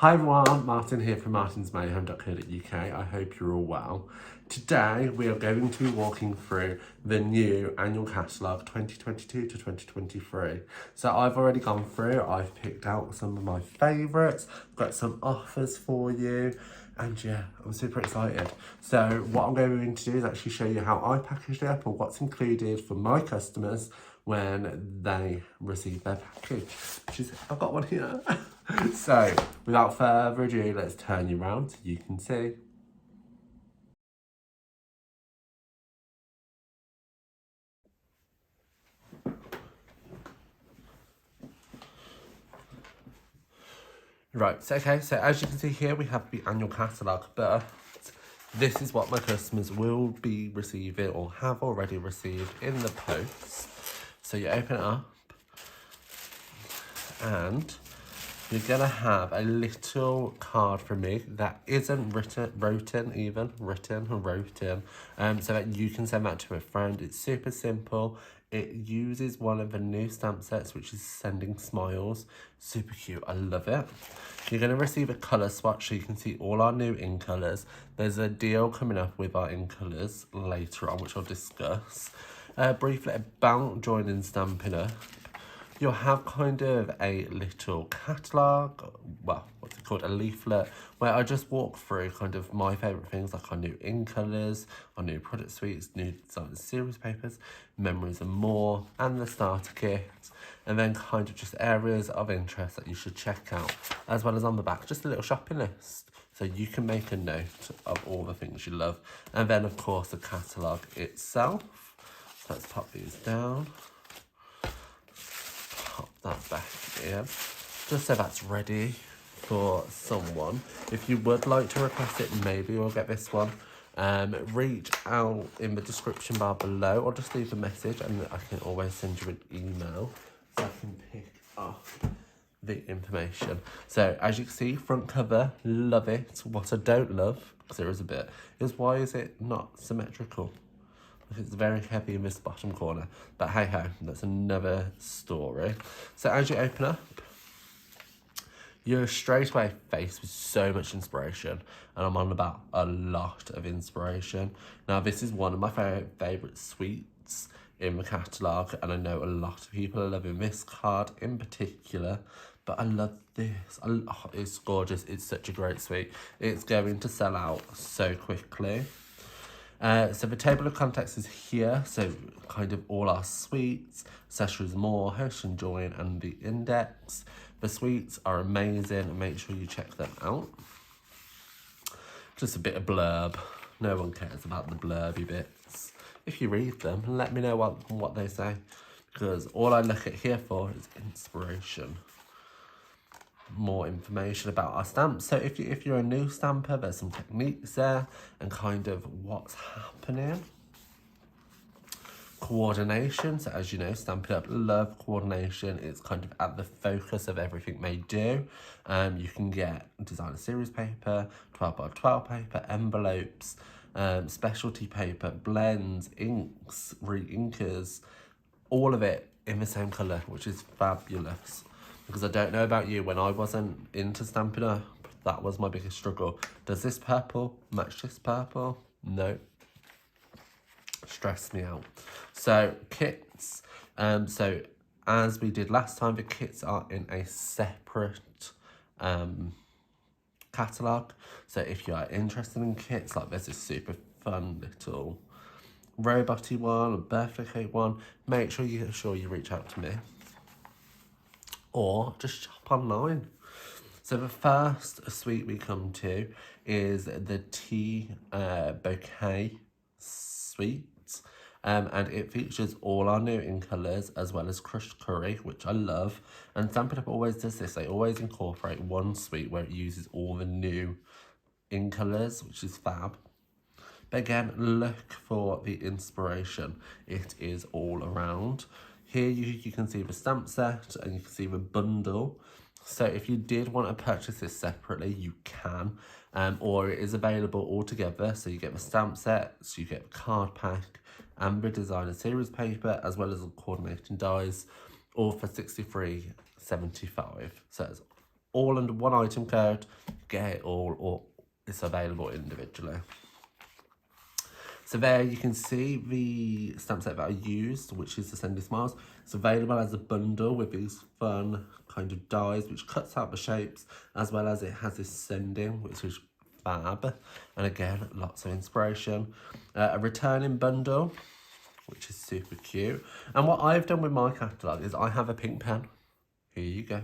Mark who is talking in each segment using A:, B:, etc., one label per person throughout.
A: Hi everyone, Martin here from martinsmayhem.co.uk. I hope you're all well. Today we are going to be walking through the new Annual Catalogue 2022 to 2023. So I've already gone through, I've picked out some of my favourites, got some offers for you, and yeah, I'm super excited. So what I'm going to do is actually show you how I packaged it up and what's included for my customers when they receive their package. I've got one here. So, without further ado, let's turn you around so you can see. Right, so okay, so as you can see here, we have the annual catalogue, but this is what my customers will be receiving or have already received in the post. So you open it up, and you're gonna have a little card from me that isn't written, so that you can send that to a friend. It's super simple. It uses one of the new stamp sets, which is Sending Smiles. Super cute, I love it. You're gonna receive a colour swatch so you can see all our new in colours. There's a deal coming up with our in colours later on, which I'll discuss. Briefly about joining Stampin' Up. You'll have kind of a little catalogue, well, what's it called, a leaflet, where I just walk through kind of my favourite things, like our new in colours, our new product suites, new design series papers, memories and more, and the starter kit, and then kind of just areas of interest that you should check out, as well as on the back, just a little shopping list. So you can make a note of all the things you love. And then, of course, the catalogue itself. So let's pop these down. Pop that back in, just so that's ready for someone. If you would like to request it, maybe you'll get this one. Reach out in the description bar below, or just leave a message and I can always send you an email so I can pick up the information. So as you can see, front cover, love it. What I don't love, because there is a bit, is why is it not symmetrical? It's very heavy in this bottom corner, but hey ho, that's another story. So as you open up, you're straight away faced with so much inspiration, and I'm on about a lot of inspiration. Now this is one of my favourite suites in the catalogue, and I know a lot of people are loving this card in particular, but I love this. It's gorgeous, it's such a great suite. It's going to sell out so quickly. So the table of contents is here, so kind of all our suites, accessories more, host and join, and the index. The suites are amazing, and make sure you check them out. Just a bit of blurb. No one cares about the blurby bits. If you read them, let me know what they say, because all I look at here for is inspiration. More information about our stamps. So if you're a new stamper, there's some techniques there and kind of what's happening. Coordination. So as you know, Stampin' Up love coordination. It's kind of at the focus of everything they do. You can get designer series paper, 12x12 paper, envelopes, specialty paper, blends, inks, re-inkers, all of it in the same colour, which is fabulous. Because I don't know about you, when I wasn't into Stampin' Up, that was my biggest struggle. Does this purple match this purple? No. Stressed me out. So kits. So as we did last time, the kits are in a separate catalogue. So if you are interested in kits, like there's this super fun little robot-y one, a birthday cake one, make sure you reach out to me. Or just shop online. So the first suite we come to is the Tea Bouquet Sweet. And it features all our new in colours as well as crushed curry, which I love. And Stampin' Up always does this. They always incorporate one suite where it uses all the new in colours, which is fab. But again, look for the inspiration. It is all around. Here you can see the stamp set and you can see the bundle. So if you did want to purchase this separately, you can. Or it is available all together. So you get the stamp sets, you get the card pack, and the designer series paper, as well as the coordinating dies, all for $63.75. So it's all under one item code. Get it all, or it's available individually. So there you can see the stamp set that I used, which is the Sending Smiles. It's available as a bundle with these fun kind of dies, which cuts out the shapes, as well as it has this sending, which is fab. And again, lots of inspiration. A returning bundle, which is super cute. And what I've done with my catalogue is I have a pink pen. Here you go.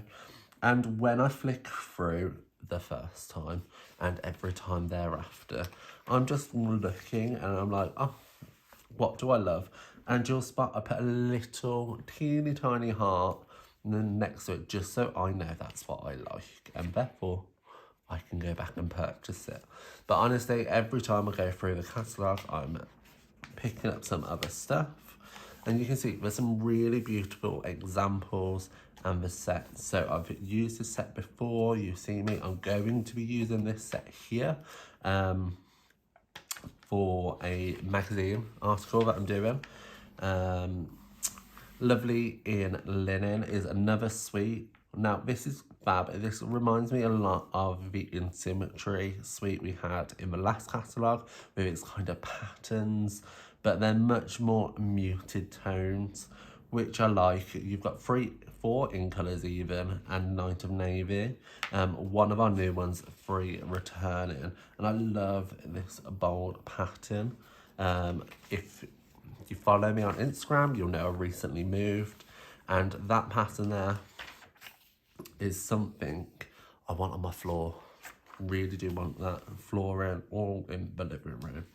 A: And when I flick through the first time and every time thereafter, I'm just looking and I'm like, oh, what do I love? And you'll spot I put a little teeny tiny heart and then next to it, just so I know that's what I like, and therefore I can go back and purchase it. But honestly, every time I go through the catalogue, I'm picking up some other stuff. And you can see there's some really beautiful examples and the set. So I've used this set before, you've seen me. I'm going to be using this set here for a magazine article that I'm doing. Lovely in Linen is another suite. Now this is fab. This reminds me a lot of the Insymmetry suite we had in the last catalogue with its kind of patterns, but they're much more muted tones, which I like. You've got 4 in colours even, and Night of Navy. One of our new ones, 3 returning. And I love this bold pattern. If you follow me on Instagram, you'll know I recently moved. And that pattern there is something I want on my floor. Really do want that flooring all in the living room.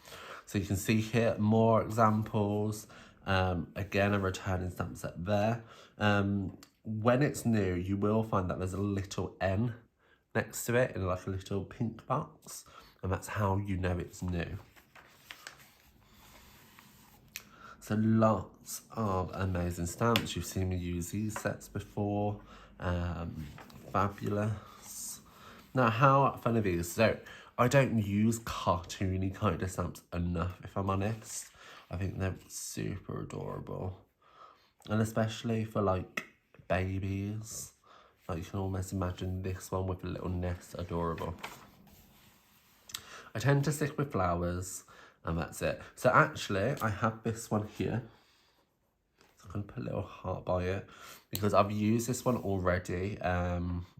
A: So you can see here more examples. Again, a returning stamp set there. When it's new, you will find that there's a little N next to it in like a little pink box, and that's how you know it's new. So lots of amazing stamps. You've seen me use these sets before. Fabulous. Now, how fun are these? So I don't use cartoony kind of stamps enough, if I'm honest. I think they're super adorable. And especially for like babies. Like you can almost imagine this one with a little nest, adorable. I tend to stick with flowers and that's it. So actually I have this one here. So I'm gonna put a little heart by it because I've used this one already.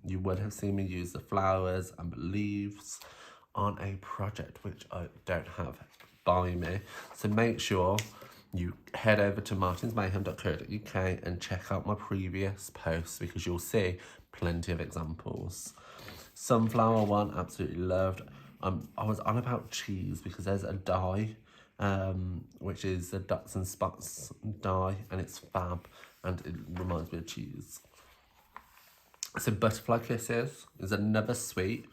A: You would have seen me use the flowers and the leaves on a project which I don't have by me. So make sure you head over to martinsmayhem.co.uk and check out my previous posts because you'll see plenty of examples. Sunflower one, absolutely loved. I was on about cheese because there's a die, which is the dots and spots die, and it's fab and it reminds me of cheese. So Butterfly Kisses is another suite.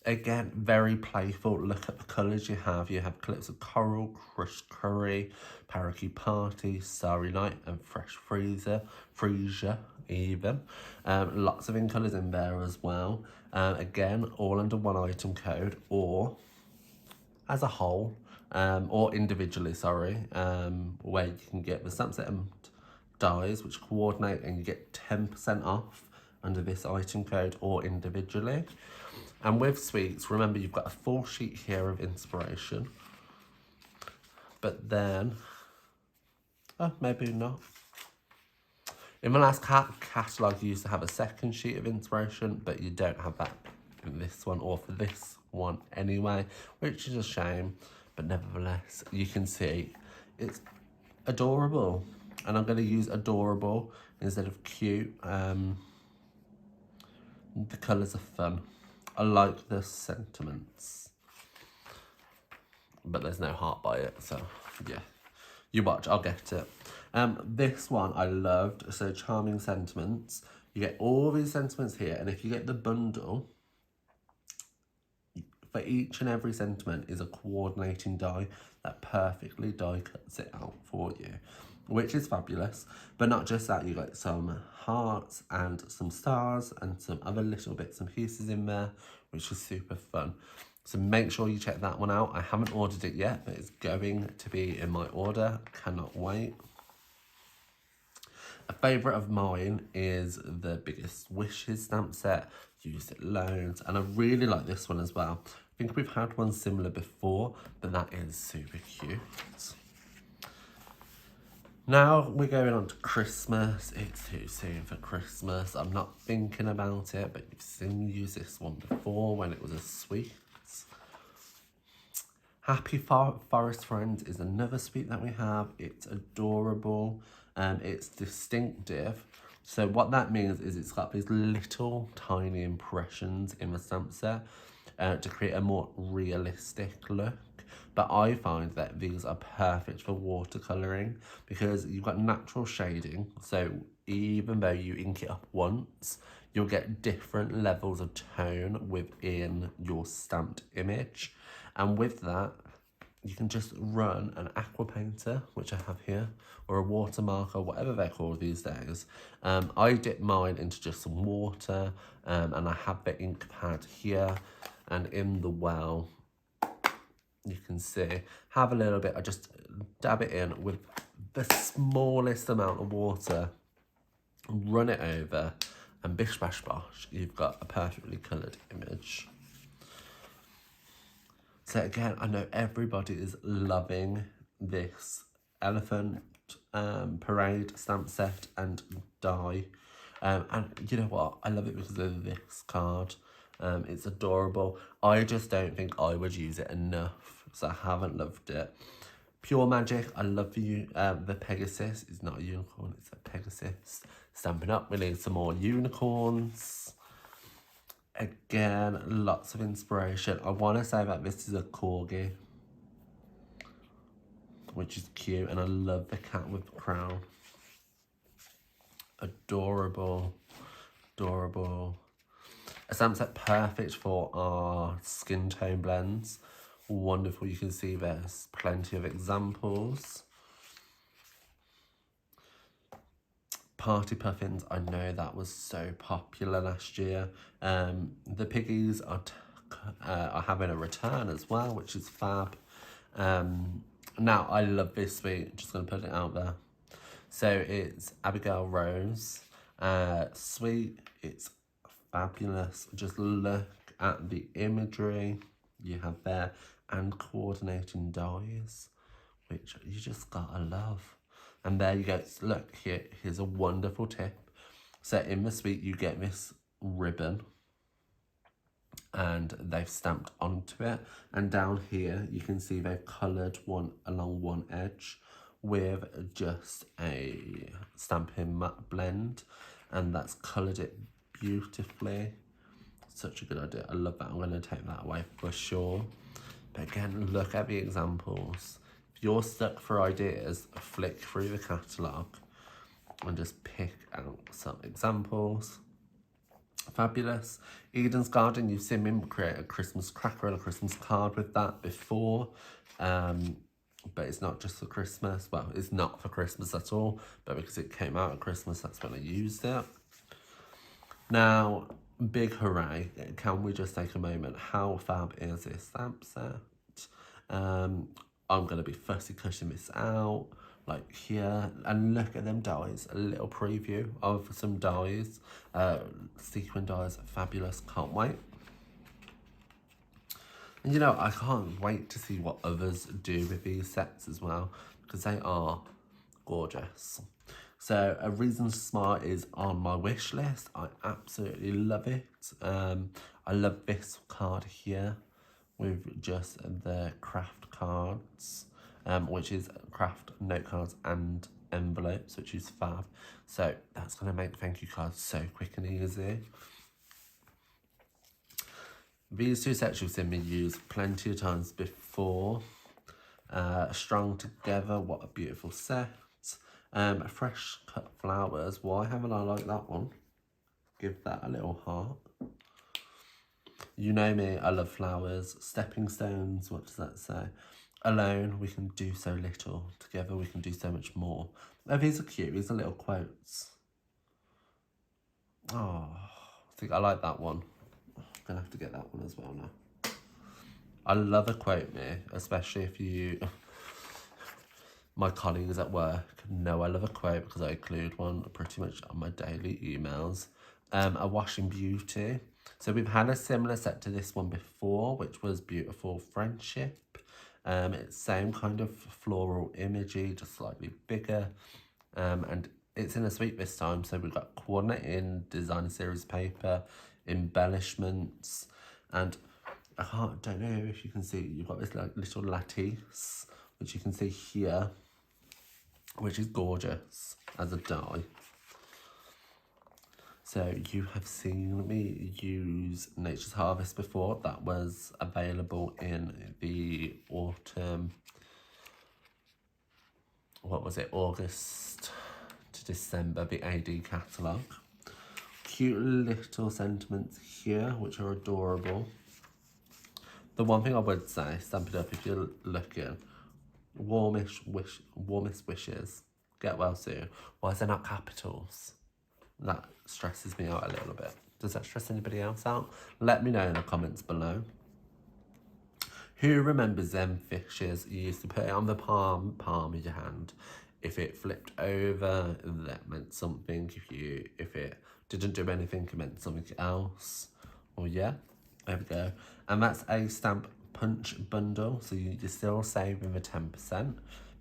A: Again, very playful. Look at the colours you have. You have clips of Coral, Crushed Curry, Parakeet Party, Starry Night, and Fresh Freesia even. Lots of in colours in there as well. Again, all under one item code or as a whole, or individually, sorry, where you can get the stamp set and dies which coordinate and you get 10% off under this item code or individually. And with suites, remember you've got a full sheet here of inspiration. But then, oh, maybe not. In the last catalogue, you used to have a second sheet of inspiration, but you don't have that in this one or for this one anyway, which is a shame. But nevertheless, you can see it's adorable. And I'm going to use adorable instead of cute. The colours are fun. I like the sentiments, but there's no heart by it, so yeah, you watch, I'll get it. This one I loved, so Charming Sentiments. You get all these sentiments here, and if you get the bundle, for each and every sentiment is a coordinating die that perfectly die cuts it out for you, which is fabulous. But not just that, you got some hearts and some stars and some other little bits and pieces in there, which is super fun. So make sure you check that one out. I haven't ordered it yet, but it's going to be in my order. Cannot wait. A favourite of mine is the Biggest Wishes stamp set. Used it loads, and I really like this one as well. I think we've had one similar before, but that is super cute. Now we're going on to Christmas. It's too soon for Christmas. I'm not thinking about it, but you've seen me use this one before when it was a sweet. Happy Forest Friends is another sweet that we have. It's adorable and it's distinctive. So what that means is it's got these little tiny impressions in the stamp set to create a more realistic look. But I find that these are perfect for watercolouring because you've got natural shading. So even though you ink it up once, you'll get different levels of tone within your stamped image. And with that, you can just run an aqua painter, which I have here, or a water marker, whatever they're called these days. I dip mine into just some water, and I have the ink pad here, and in the well, you can see, have a little bit, I just dab it in with the smallest amount of water, run it over, and bish bash bosh, you've got a perfectly coloured image. So again, I know everybody is loving this elephant parade stamp set and die. And you know what? I love it because of this card. It's adorable. I just don't think I would use it enough, so I haven't loved it. Pure Magic, I love the Pegasus. It's not a unicorn, it's a Pegasus. Stampin' Up, we need some more unicorns. Again, lots of inspiration. I want to say that this is a corgi, which is cute, and I love the cat with the crown. Adorable, adorable. A stamp set perfect for our skin tone blends. Wonderful, you can see there's plenty of examples. Party Puffins, I know that was so popular last year. The piggies are having a return as well, which is fab. Now, I love this sweet, just going to put it out there. So it's Abigail Rose. Sweet, it's fabulous. Just look at the imagery you have there and coordinating dies, which you just gotta love. And there you go. Look, here's a wonderful tip. So in the suite, you get this ribbon and they've stamped onto it. And down here, you can see they've coloured one along one edge with just a Stampin' matte blend. And that's coloured it beautifully. Such a good idea. I love that. I'm going to take that away for sure. But again, look at the examples. If you're stuck for ideas, flick through the catalogue and just pick out some examples. Fabulous. Eden's Garden, you've seen me create a Christmas cracker and a Christmas card with that before. But it's not just for Christmas. Well, it's not for Christmas at all, but because it came out at Christmas, that's when I used it. Now, big hooray. Can we just take a moment? How fab is this stamp set? I'm going to be fussy cutting this out, like here, and look at them dies. A little preview of some dies. Sequin dies, fabulous, can't wait. And you know, I can't wait to see what others do with these sets as well, because they are gorgeous. So A Reason to Smile is on my wish list. I absolutely love it. I love this card here with just the craft cards, which is craft note cards and envelopes, which is fab. So that's going to make thank you cards so quick and easy. These two sets you've seen me use plenty of times before. Strung Together, what a beautiful set. Fresh Cut Flowers, why haven't I liked that one? Give that a little heart. You know me, I love flowers. Stepping Stones, what does that say? Alone, we can do so little. Together, we can do so much more. Oh, these are cute, these are little quotes. Oh, I think I like that one. I'm gonna have to get that one as well now. I love a quote me, especially if you My colleagues at work know I love a quote because I include one pretty much on my daily emails. A washing beauty. So we've had a similar set to this one before, which was Beautiful Friendship. It's same kind of floral imagery, just slightly bigger. And it's in a suite this time, so we've got coordinate in designer series paper, embellishments, and don't know if you can see, you've got this like little lattice, which you can see here, which is gorgeous as a die. So you have seen me use Nature's Harvest before. That was available in the autumn, what was it, August to December, the AD catalogue. Cute little sentiments here, which are adorable. The one thing I would say, Stampin' Up, if you're looking, warmest wishes, get well soon. Why is there not capitals? That stresses me out a little bit. Does that stress anybody else out? Let me know in the comments below. Who remembers them fishes? You used to put it on the palm of your hand. If it flipped over, that meant something. If it didn't do anything, it meant something else. Oh yeah, there we go. And that's a stamp punch bundle. So you're still saving the 10%,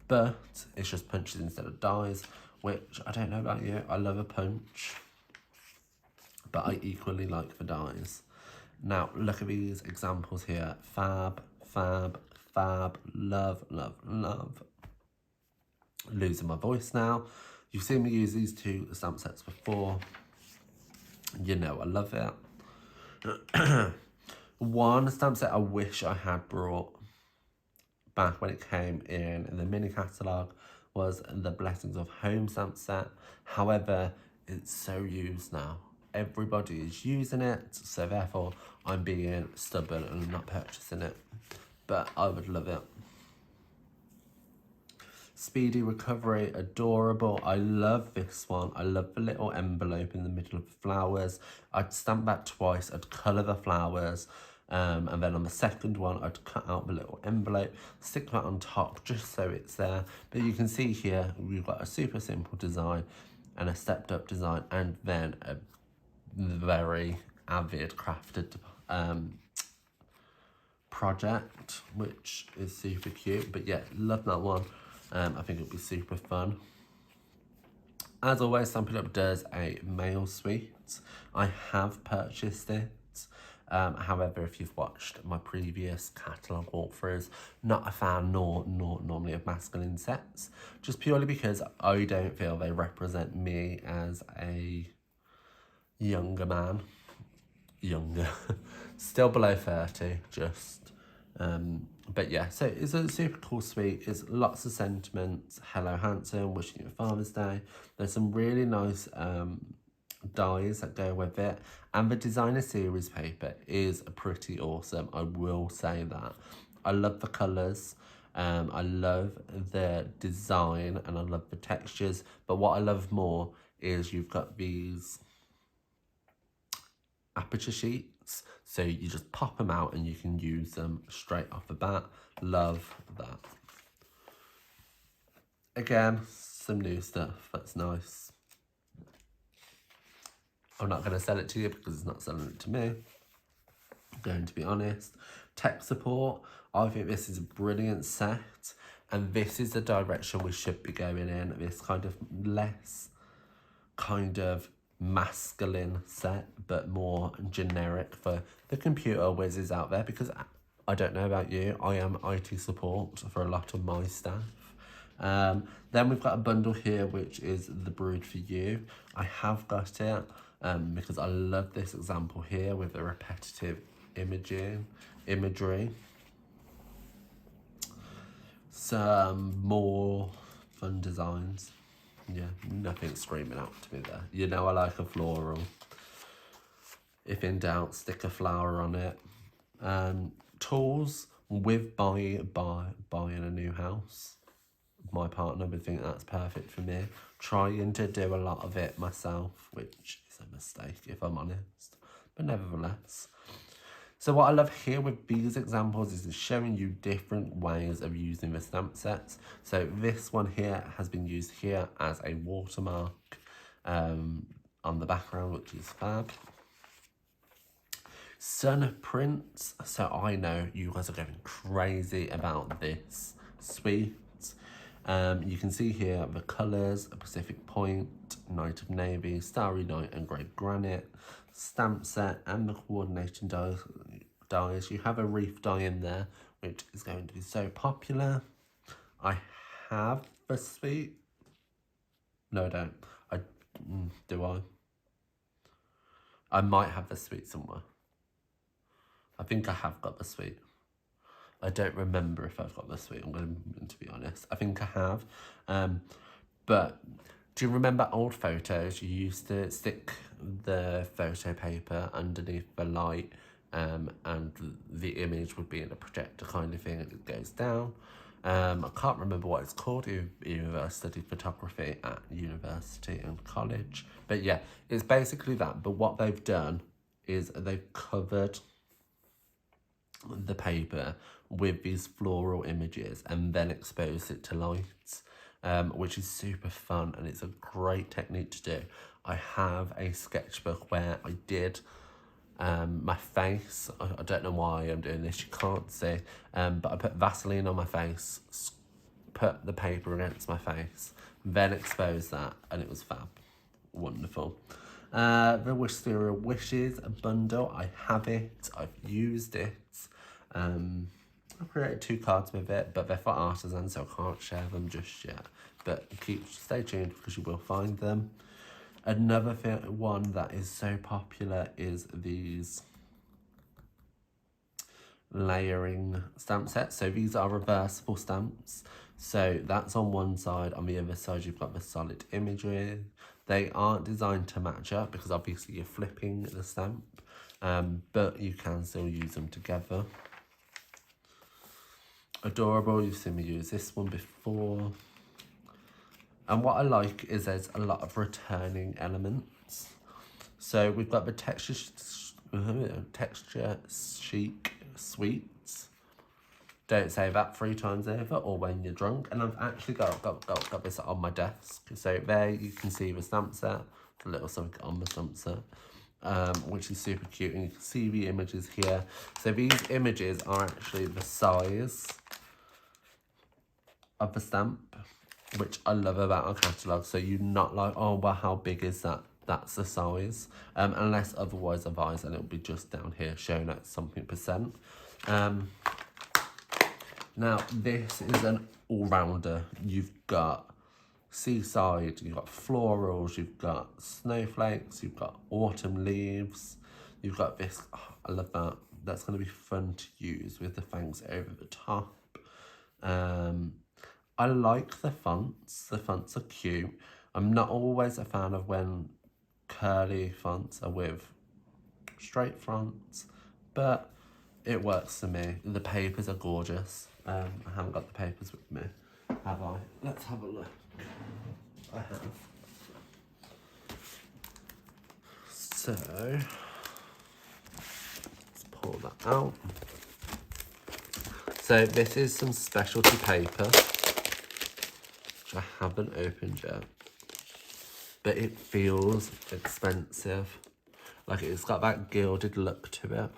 A: but it's just punches instead of dies, which I don't know about you. I love a punch, but I equally like the dies. Now, look at these examples here. Fab, fab, fab, love, love, love. Losing my voice now. You've seen me use these two stamp sets before. You know I love it. One stamp set I wish I had brought back when it came in the mini catalogue was the Blessings of Home stamp set. However, it's so used now. Everybody is using it, so therefore I'm being stubborn and not purchasing it. But I would love it. Speedy Recovery, adorable. I love this one. I love the little envelope in the middle of the flowers. I'd stamp that twice. I'd colour the flowers. And then on the second one, I'd cut out the little envelope, stick that on top just so it's there. But you can see here, we've got a super simple design and a stepped up design, and then a very avid crafted project, which is super cute. But yeah, love that one. I think it'll be super fun. As always, Stampin' Up does a mail suite. I have purchased it. However, if you've watched my previous catalogue walkthroughs, not a fan nor normally of masculine sets, just purely because I don't feel they represent me as a younger man. Still below 30, just. But yeah, so it's a super cool suite. It's lots of sentiments. Hello, handsome, wishing you a Father's Day. There's some really nice dies that go with it, and the designer series paper is pretty awesome. I will say that. I love the colours. I love the design and I love the textures. But what I love more is you've got these aperture sheets, so you just pop them out and you can use them straight off the bat. Love that. Again, some new stuff. That's nice. I'm not going to sell it to you because it's not selling it to me. I'm going to be honest. Tech support. I think this is a brilliant set, and this is the direction we should be going in. This kind of less kind of masculine set, but more generic for the computer whizzes out there, because I don't know about you, I am IT support for a lot of my staff. Then we've got a bundle here, which is The Brood for You. I have got it because I love this example here with the repetitive imagery. Some more fun designs. Yeah, nothing screaming out to me there. You know I like a floral. If in doubt, stick a flower on it. Tools with buying a new house. My partner would think that's perfect for me. Trying to do a lot of it myself, which is a mistake if I'm honest. But nevertheless. So what I love here with these examples is it's showing you different ways of using the stamp sets. So this one here has been used here as a watermark on the background, which is fab. Sun prints. So I know you guys are going crazy about this suite. You can see here the colours: Pacific Point, Night of Navy, Starry Night and Grey Granite, stamp set and the coordinating dies. You have a reef die in there, which is going to be so popular. I have the suite. No, I don't. Do I? I might have the suite somewhere. I think I have got the suite. I don't remember if I've got the suite, I'm going to be honest. I think I have. But do you remember old photos? You used to stick the photo paper underneath the light and the image would be in a projector kind of thing and it goes down. I can't remember what it's called. I studied photography at university and college. But yeah, it's basically that. But what they've done is they've covered the paper with these floral images and then expose it to light, which is super fun and it's a great technique to do. I have a sketchbook where I did my face. I don't know why I'm doing this, you can't see, but I put Vaseline on my face, put the paper against my face, then exposed that, and it was fab. Wonderful. The Wisteria Wishes bundle, I have it, I've used it. I've created 2 cards with it, but they're for artisans, so I can't share them just yet. But stay tuned because you will find them. Another one that is so popular is these layering stamp sets. So these are reversible stamps. So that's on one side. On the other side, you've got the solid imagery. They aren't designed to match up because obviously you're flipping the stamp, but you can still use them together. Adorable, you've seen me use this one before. And what I like is there's a lot of returning elements. So we've got the texture chic sweets. Don't say that 3 times over or when you're drunk. And I've actually got this on my desk. So there you can see the stamp set, the little something on the stamp set, which is super cute. And you can see the images here. So these images are actually the size of the stamp, which I love about our catalogue. So you're not like, oh, well, how big is that? That's the size. Unless otherwise advised, and it'll be just down here showing at something percent. Now, this is an all-rounder. You've got seaside, you've got florals, you've got snowflakes, you've got autumn leaves, you've got this. Oh, I love that. That's going to be fun to use with the fangs over the top. I like the fonts. The fonts are cute. I'm not always a fan of when curly fonts are with straight fonts, but it works for me. The papers are gorgeous. I haven't got the papers with me, have I? Let's have a look. I have. So, let's pull that out. So this is some specialty paper, which I haven't opened yet, but it feels expensive. Like it's got that gilded look to it.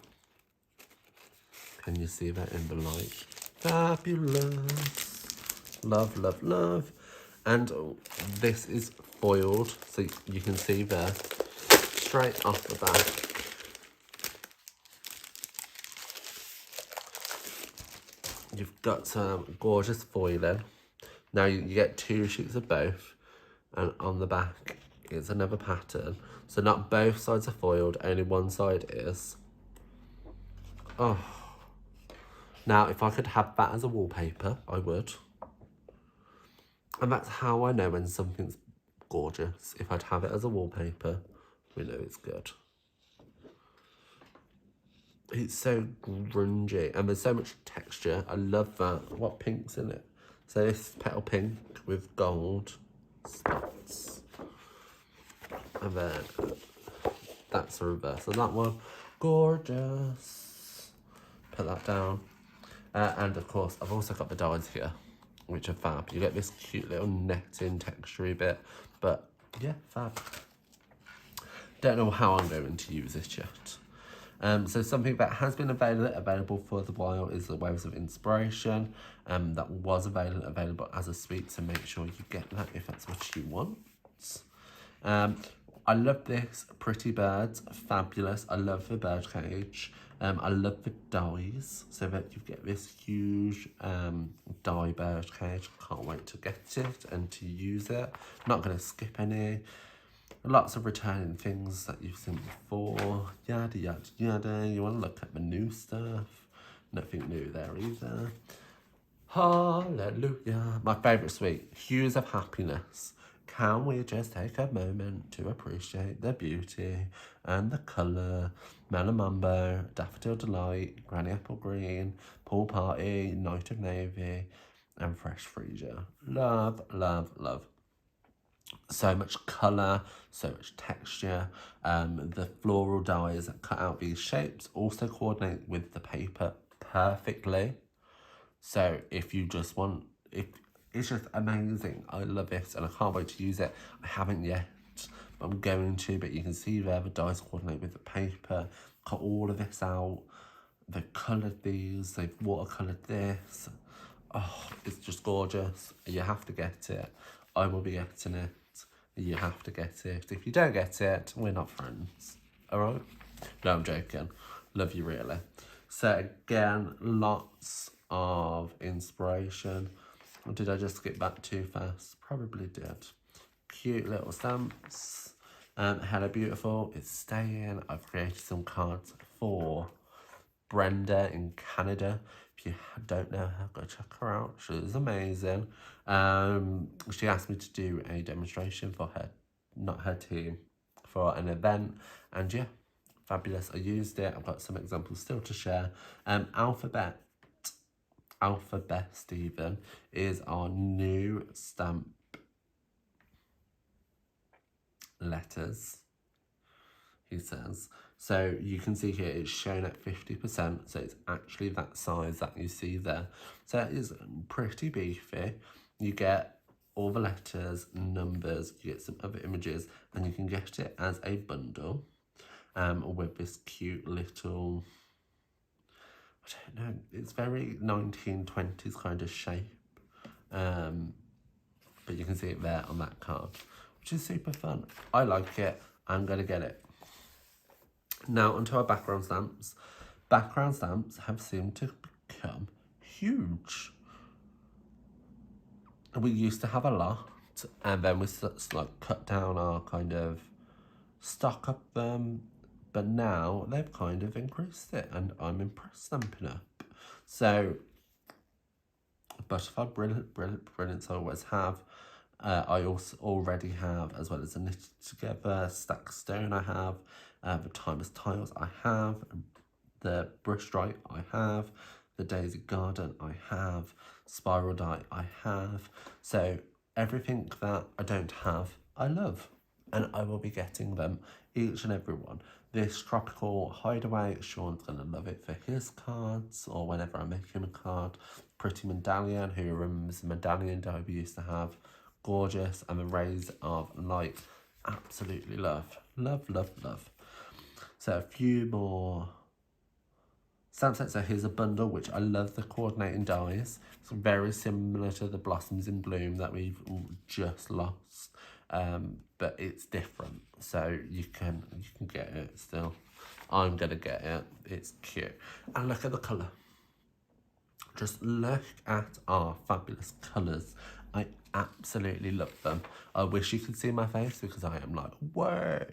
A: Can you see that in the light? Fabulous. Love, love, love. And this is foiled, so you can see there, straight off the back. You've got some gorgeous foiling. Now you get 2 sheets of both, and on the back is another pattern. So not both sides are foiled, only one side is. Oh. Now, if I could have that as a wallpaper, I would. And that's how I know when something's gorgeous. If I'd have it as a wallpaper, we know it's good. It's so grungy, and there's so much texture. I love that. What pink's in it? So this is petal pink with gold spots. And then that's the reverse of that one. Gorgeous. put that down. And of course, I've also got the dies here, which are fab. You get this cute little netting texture bit, but yeah, fab. Don't know how I'm going to use it yet. So something that has been available for a while is the Waves of Inspiration. That was available as a suite, so make sure you get that if that's what you want. I love this. Pretty Birds, fabulous. I love the bird cage. I love the dies, so that you get this huge die bird cage. Can't wait to get it and to use it. Not going to skip any. Lots of returning things that you've seen before. Yada, yada, yada. You want to look at the new stuff. Nothing new there either. Hallelujah. My favourite suite, Hues of Happiness. Can we just take a moment to appreciate the beauty and the colour? Melon Mambo, Daffodil Delight, Granny Apple Green, Pool Party, Night of Navy, and Fresh Freesia. Love, love, love. So much colour, so much texture. The floral dies that cut out these shapes also coordinate with the paper perfectly. So if you just want, it's just amazing. I love it and I can't wait to use it. I haven't yet, but I'm going to. But you can see there the dies coordinate with the paper. Cut all of this out. They've coloured these. They've watercoloured this. Oh, it's just gorgeous. You have to get it. I will be getting it. You have to get it. If you don't get it, we're not friends. Alright? No, I'm joking. Love you really. So again, lots of inspiration. Or did I just skip back too fast? Probably did. Cute little stamps. Hello Beautiful, it's staying. I've created some cards for Brenda in Canada. If you don't know her, go check her out. She's amazing. She asked me to do a demonstration for her, not her team, for an event. And yeah, fabulous. I used it. I've got some examples still to share. Alphabet Stephen is our new stamp letters, he says. So you can see here it's shown at 50%, so it's actually that size that you see there. So it is pretty beefy. You get all the letters, numbers, you get some other images, and you can get it as a bundle with this cute little, I don't know, it's very 1920s kind of shape. But you can see it there on that card, which is super fun. I like it. I'm going to get it. Now onto our background stamps. Background stamps have seemed to become huge. We used to have a lot, and then we like cut down our kind of stock of them, but now they've kind of increased it, and I'm impressed. Stampin' Up. So Butterfly Brilliance I always have. I also already have, as well as the Knitted Together, Stack Stone I have, the Timeless Tiles I have, the Brush Stripe I have, the Daisy Garden I have, Spiral Die I have. So everything that I don't have, I love. And I will be getting them, each and every one. This Tropical Hideaway, Sean's going to love it for his cards, or whenever I make him a card. Pretty Medallion, who remembers the medallion die we used to have. Gorgeous. And the Rays of Light, absolutely love. Love, love, love. So a few more stamp sets. So here's a bundle, which I love the coordinating dies. It's very similar to the Blossoms in Bloom that we've just lost. But it's different, so you can get it still. I'm gonna get it. It's cute, and look at the colour. Just look at our fabulous colours. I absolutely love them. I wish you could see my face because I am like, whoa,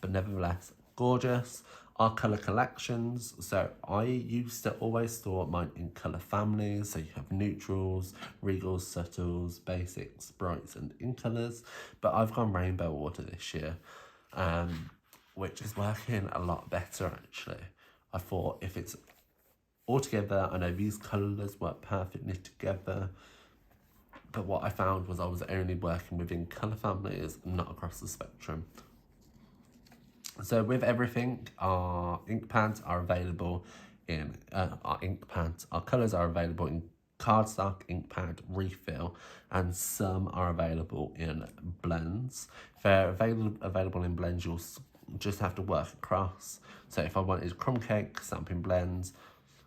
A: but nevertheless, gorgeous. Our colour collections, so I used to always store mine in colour families, so you have neutrals, regals, subtles, basics, brights and in colours, but I've gone rainbow water this year, which is working a lot better actually. I thought if it's all together, I know these colours work perfectly together, but what I found was I was only working within colour families, not across the spectrum. So with everything, our ink pads are available in our ink pads. Our colours are available in cardstock, ink pad, refill, and some are available in blends. If they're available in blends, you'll just have to work across. So if I wanted crumb cake, Stampin' Blends,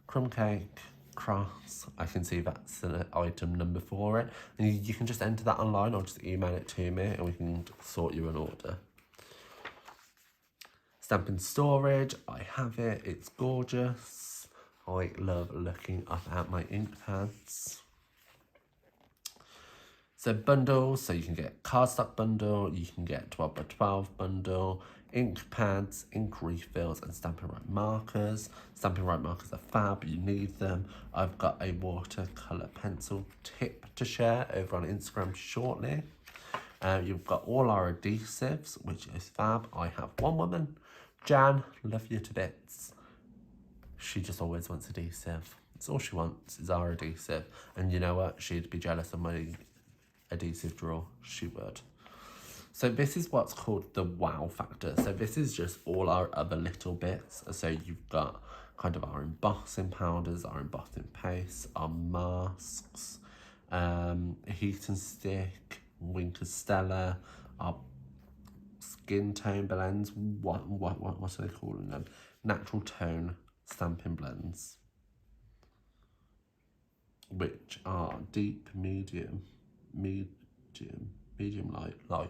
A: crumb cake, cross, I can see that's an item number for it. And you can just enter that online or just email it to me and we can sort you an order. Stampin' Storage, I have it, it's gorgeous. I love looking up at my ink pads. So bundles, so you can get cardstock bundle, you can get 12 by 12 bundle, ink pads, ink refills, and Stampin' Right markers. Stampin' Right markers are fab, you need them. I've got a watercolour pencil tip to share over on Instagram shortly. You've got all our adhesives, which is fab. I have one woman, Jan, love you to bits. She just always wants adhesive. That's all she wants is our adhesive. And you know what? She'd be jealous of my adhesive drawer. She would. So this is what's called the wow factor. So this is just all our other little bits. So you've got kind of our embossing powders, our embossing paste, our masks, heat and stick, Winter Stella, our skin tone blends. What are they calling them? Natural tone Stampin' Blends, which are deep, medium light. I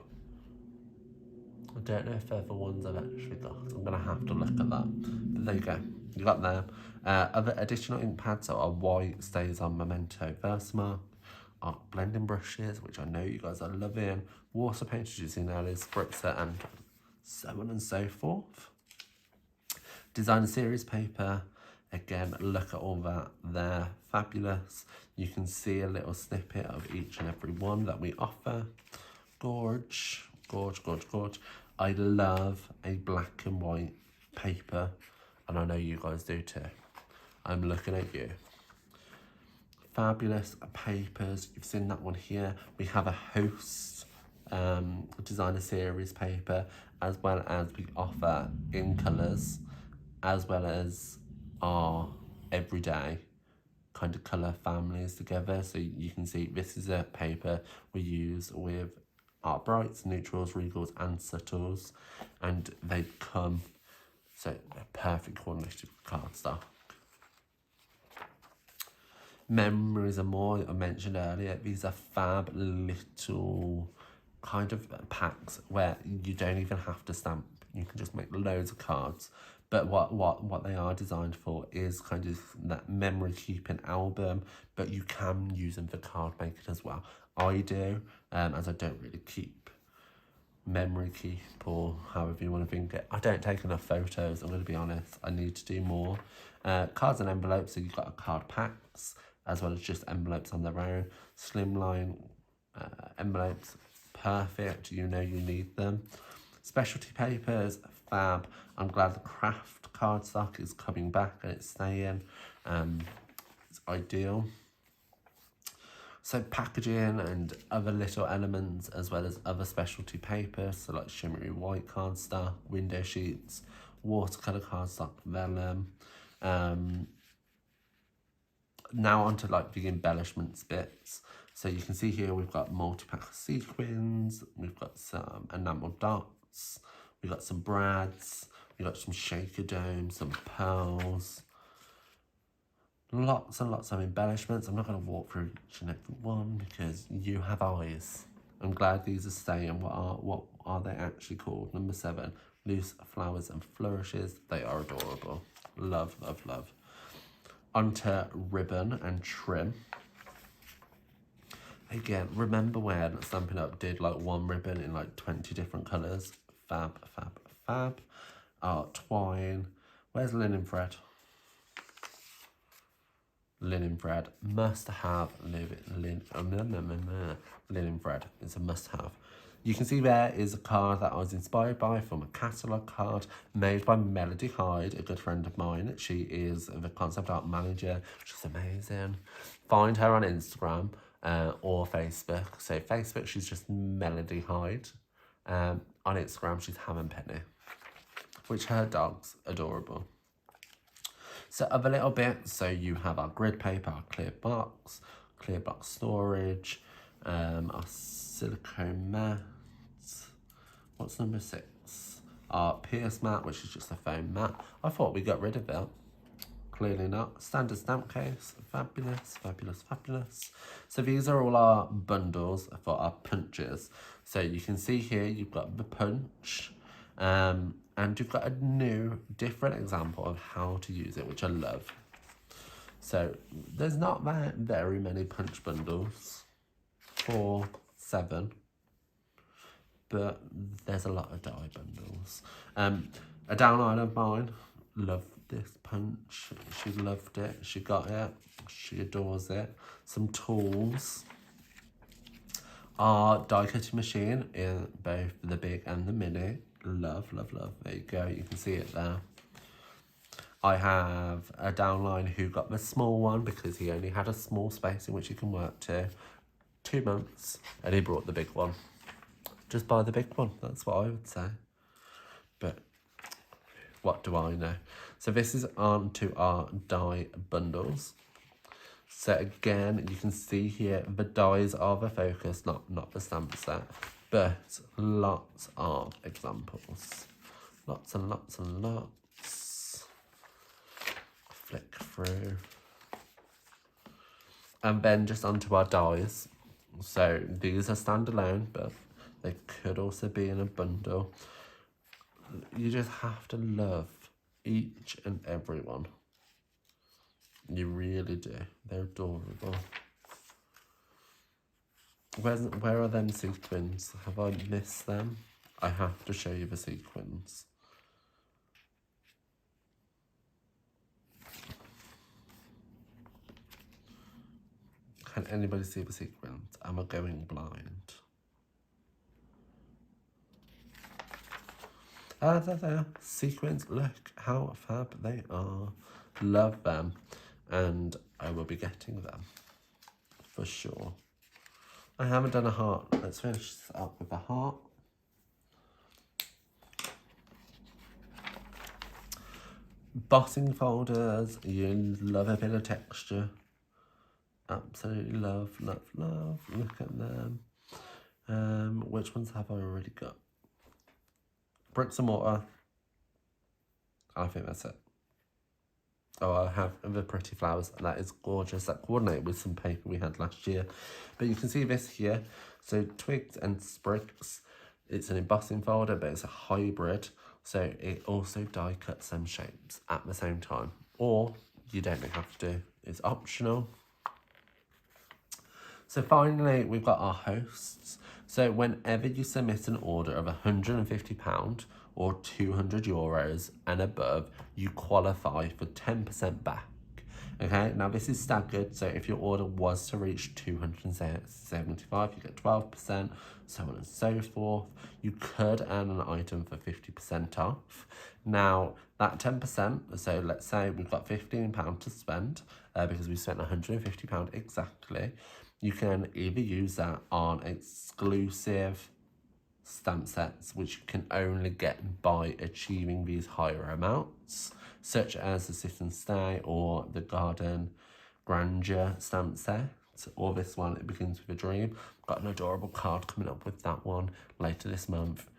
A: don't know if they're the ones I've actually got. I'm gonna have to look at that. But there you go. You got them. Other additional ink pads, so our white stays on Memento Versamark, our blending brushes, which I know you guys are loving, water paints, using Ellie's spritzer, and so on and so forth. Designer series paper. Again, look at all that. They're fabulous. You can see a little snippet of each and every one that we offer. Gorge. I love a black and white paper, and I know you guys do too. I'm looking at you. Fabulous papers. You've seen that one here. We have a host designer series paper, as well as we offer in colours, as well as our everyday kind of colour families together. So you can see this is a paper we use with our brights, neutrals, regals, and subtles, and they come so a perfect coordinated cardstock. Memories and more, I mentioned earlier, these are fab little kind of packs where you don't even have to stamp. You can just make loads of cards. But what they are designed for is kind of that memory keeping album, but you can use them for card making as well. I do, as I don't really keep memory keep, or however you want to think it. I don't take enough photos, I'm going to be honest. I need to do more. Cards and envelopes, so you've got card packs, as well as just envelopes on their own. Slimline envelopes, perfect, you know you need them. Specialty papers, fab. I'm glad the craft cardstock is coming back and it's staying. It's ideal. So packaging and other little elements, as well as other specialty papers, so like shimmery white cardstock, window sheets, watercolour cardstock, vellum. Now onto like the embellishments bits. So you can see here we've got multi-pack sequins, we've got some enamel dots, we've got some brads, we've got some shaker domes, some pearls. Lots and lots of embellishments. I'm not going to walk through each and every one because you have eyes. I'm glad these are staying. What are they actually called? Number 7, loose flowers and flourishes. They are adorable. Love, love, love. Onto ribbon and trim. Again, remember when Stampin' Up did like one ribbon in like 20 different colours? Fab, fab, fab. Twine. Where's linen thread? Linen thread, must have linen thread. It's a must have. You can see there is a card that I was inspired by from a catalogue card made by Melody Hyde, a good friend of mine. She is the concept art manager. She's amazing. Find her on Instagram or Facebook. So Facebook, she's just Melody Hyde. On Instagram, she's Ham and Penny, which her dog's adorable. So other little bits, so you have our grid paper, our clear box storage, our silicone mat. What's number 6? Our pierce mat, which is just a foam mat. I thought we got rid of it. Clearly not. Standard stamp case, fabulous, fabulous, fabulous. So these are all our bundles for our punches. So you can see here you've got the punch, and you've got a new, different example of how to use it, which I love. So there's not that very many punch bundles, 4, 7, but there's a lot of die bundles. A downline of mine loved this punch. She loved it. She got it. She adores it. Some tools. Our die cutting machine in both the big and the mini. Love, love, love. There you go. You can see it there. I have a downline who got the small one because he only had a small space in which he can work to. 2 months, and he brought the big one. Just buy the big one. That's what I would say. But what do I know? So this is on to our die bundles. So again, you can see here the dies are the focus, not the stamp set, but lots of examples. Lots and lots and lots. Flick through. And then just onto our dies. So these are standalone, but they could also be in a bundle. You just have to love each and every one. You really do. They're adorable. Where are them sequins? Have I missed them? I have to show you the sequins. Can anybody see the sequins? Am I going blind? Ah, there. Sequins. Look how fab they are. Love them. And I will be getting them. For sure. I haven't done a heart. Let's finish this up with a heart. Bossing folders. You love a bit of texture. Absolutely love, love, love. Look at them. Which ones have I already got? Bricks and mortar. I think that's it. Oh, I have the pretty flowers. That is gorgeous. That coordinated with some paper we had last year. But you can see this here. So twigs and sprigs. It's an embossing folder, but it's a hybrid. So it also die cuts some shapes at the same time. Or you don't have to. It's optional. So finally, we've got our hosts. So whenever you submit an order of £150 or €200 and above, you qualify for 10% back. Okay, now this is staggered, so if your order was to reach 275, you get 12%, so on and so forth. You could earn an item for 50% off. Now, that 10%, so let's say we've got £15 to spend, because we spent £150 exactly, you can either use that on exclusive stamp sets, which you can only get by achieving these higher amounts, such as the Sit and Stay or the Garden Grandeur stamp set, or this one, It Begins with a Dream. Got an adorable card coming up with that one later this month.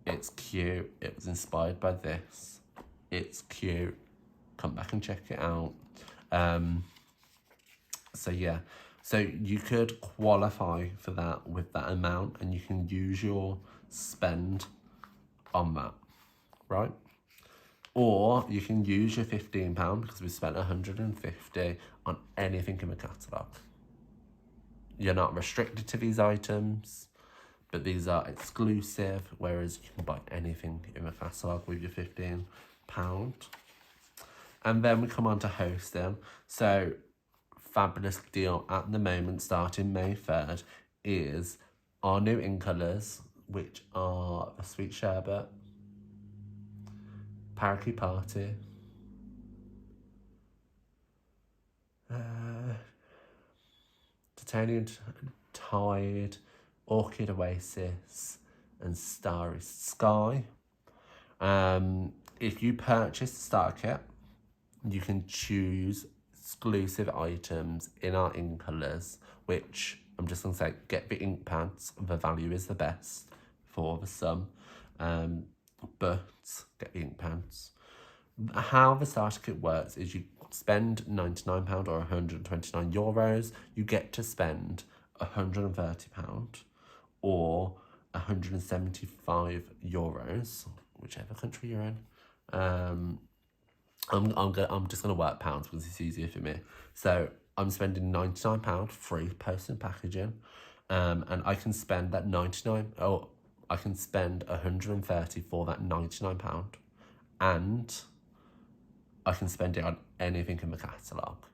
A: It's cute. It was inspired by this. It's cute. Come back and check it out. So yeah. So you could qualify for that with that amount, and you can use your spend on that, right? Or you can use your £15 because we spent £150 on anything in the catalogue. You're not restricted to these items, but these are exclusive, whereas you can buy anything in the catalogue with your £15. And then we come on to hosting. So fabulous deal at the moment, starting May 3rd, is our new in colours, which are the Sweet Sherbet, Parakeet Party, Titanium Tide, Orchid Oasis, and Starry Sky. If you purchase the starter kit, you can choose exclusive items in our ink colours, which I'm just going to say, get the ink pads. The value is the best for the sum, but get the ink pads. How the starter kit works is you spend £99 or €129. You get to spend £130 or €175, whichever country you're in. I'm just gonna work pounds because it's easier for me. So I'm spending £99 free post and packaging, and I can spend that I can spend 130 for that £99, and I can spend it on anything in the catalogue.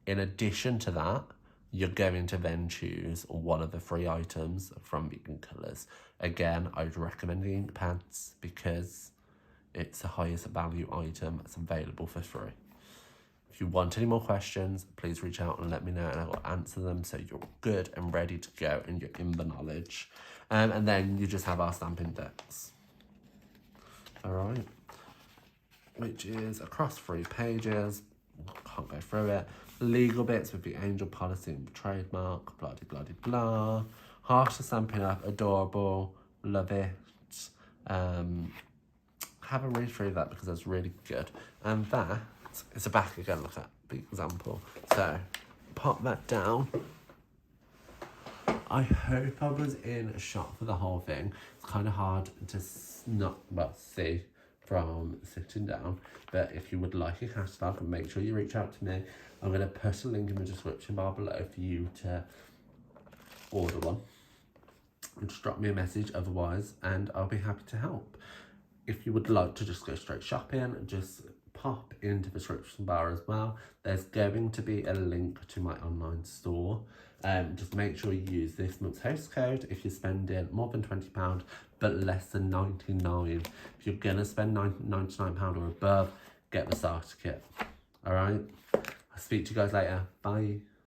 A: In addition to that, you're going to then choose one of the free items from the ink colours. Again, I'd recommend the ink pads because it's the highest value item that's available for free. If you want any more questions, please reach out and let me know, and I will answer them so you're good and ready to go and you're in the knowledge. And then you just have our stamping decks. All right. Which is across 3 pages. Can't go through it. Legal bits with the angel policy and trademark, blah de blah de blah. Harsh to Stampin' Up, adorable, love it. Have a read through that because that's really good. And that is a back again. Look at the example. So pop that down. I hope I was in a shot for the whole thing. It's kind of hard to see from sitting down, but if you would like a catalogue, make sure you reach out to me. I'm going to put a link in the description bar below for you to order one. Just drop me a message otherwise, and I'll be happy to help. If you would like to just go straight shopping, just pop into the description bar as well. There's going to be a link to my online store. Just make sure you use this month's host code if you're spending more than £20 but less than £99. If you're gonna spend £99 or above, get the starter kit. All right, I'll speak to you guys later. Bye.